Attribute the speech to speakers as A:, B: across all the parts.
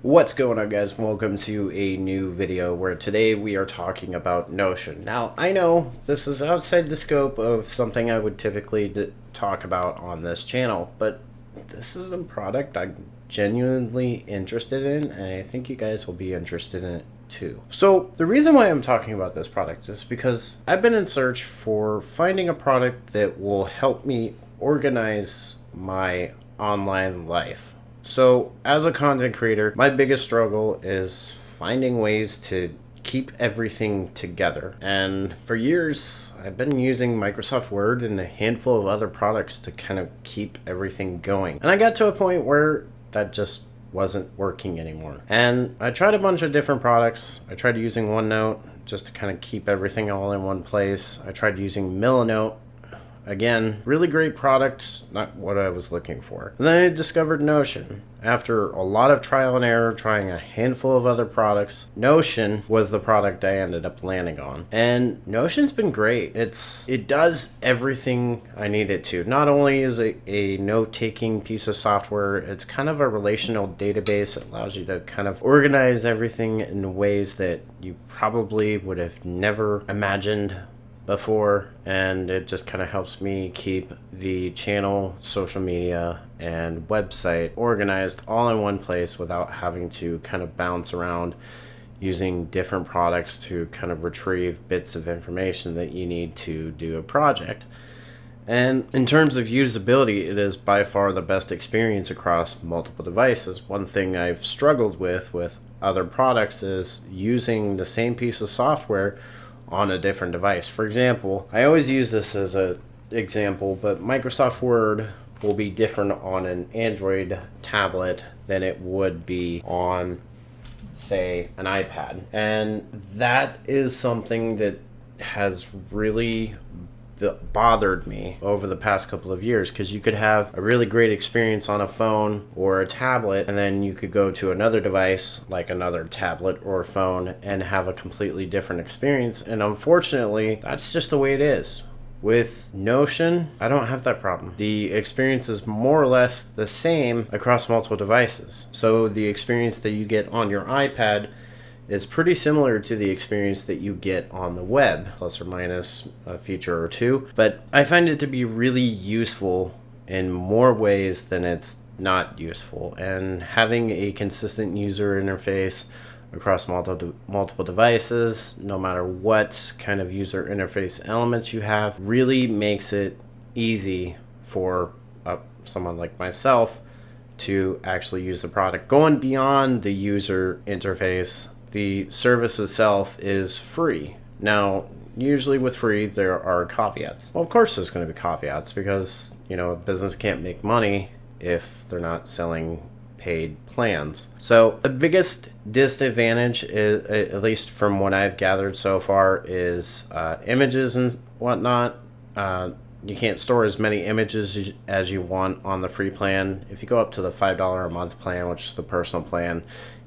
A: What's going on, guys? Welcome to a new video where today we are talking about Notion. Now, I know this is outside the scope of something I would typically talk about on this channel, but this is a product I'm genuinely interested in, and I think you guys will be interested in it too. So the reason why I'm talking about this product is because I've been in search for finding a product that will help me organize my online life. So as a content creator, my biggest struggle is finding ways to keep everything together. And for years, I've been using Microsoft Word and a handful of other products to kind of keep everything going. And I got to a point where that just wasn't working anymore. And I tried a bunch of different products. I tried using OneNote just to kind of keep everything all in one place. I tried using Milanote. Again, really great product, not what I was looking for. And then I discovered Notion. After a lot of trial and error, trying a handful of other products, Notion was the product I ended up landing on. And Notion's been great. It does everything I need it to. Not only is it a note-taking piece of software, it's kind of a relational database. It allows you to kind of organize everything in ways that you probably would have never imagined before, and it just kind of helps me keep the channel, social media, and website organized all in one place without having to kind of bounce around using different products to kind of retrieve bits of information that you need to do a project. And in terms of usability, it is by far the best experience across multiple devices. One thing I've struggled with other products is using the same piece of software on a different device. For example, I always use this as an example, but Microsoft Word will be different on an Android tablet than it would be on, say, an iPad. And that is something that has really bothered me over the past couple of years, because you could have a really great experience on a phone or a tablet, and then you could go to another device like another tablet or phone and have a completely different experience. And unfortunately, that's just the way it is. With Notion, I don't have that problem. The experience is more or less the same across multiple devices. So the experience that you get on your iPad is pretty similar to the experience that you get on the web, plus or minus a feature or two. But I find it to be really useful in more ways than it's not useful. And having a consistent user interface across multiple devices, no matter what kind of user interface elements you have, really makes it easy for someone like myself to actually use the product. Going beyond the user interface, the service itself is free. Now, usually with free, there are caveats. Well, of course there's going to be caveats, because, a business can't make money if they're not selling paid plans. So the biggest disadvantage, is, at least from what I've gathered so far, is images and whatnot. You can't store as many images as you want on the free plan. If you go up to the $5 a month plan, which is the personal plan,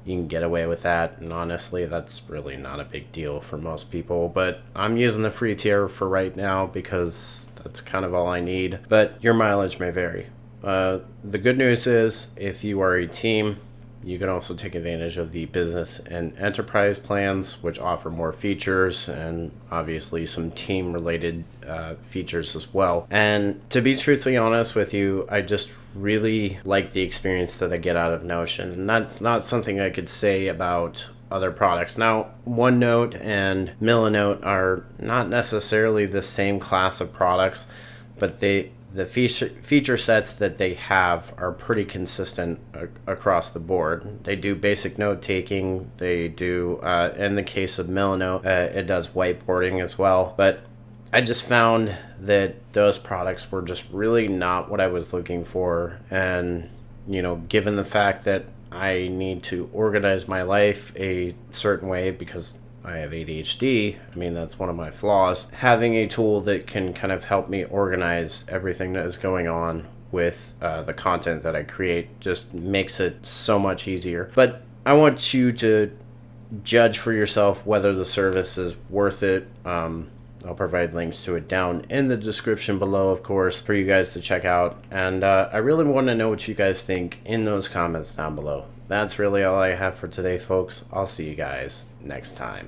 A: you can get away with that. And honestly, that's really not a big deal for most people. But I'm using the free tier for right now because that's kind of all I need. But your mileage may vary. The good news is, if you are a team, you can also take advantage of the business and enterprise plans, which offer more features and obviously some team-related features as well. And to be truthfully honest with you, I just really like the experience that I get out of Notion. And that's not something I could say about other products. Now, OneNote and Milanote are not necessarily the same class of products, but the feature sets that they have are pretty consistent across the board. They do basic note taking. They do, in the case of Milanote, it does whiteboarding as well. But I just found that those products were just really not what I was looking for. And, given the fact that I need to organize my life a certain way because I have ADHD, that's one of my flaws. Having a tool that can kind of help me organize everything that is going on with the content that I create just makes it so much easier. But I want you to judge for yourself whether the service is worth it. I'll provide links to it down in the description below, of course, for you guys to check out. And I really want to know what you guys think in those comments down below. that's really all I have for today, folks. I'll see you guys next time.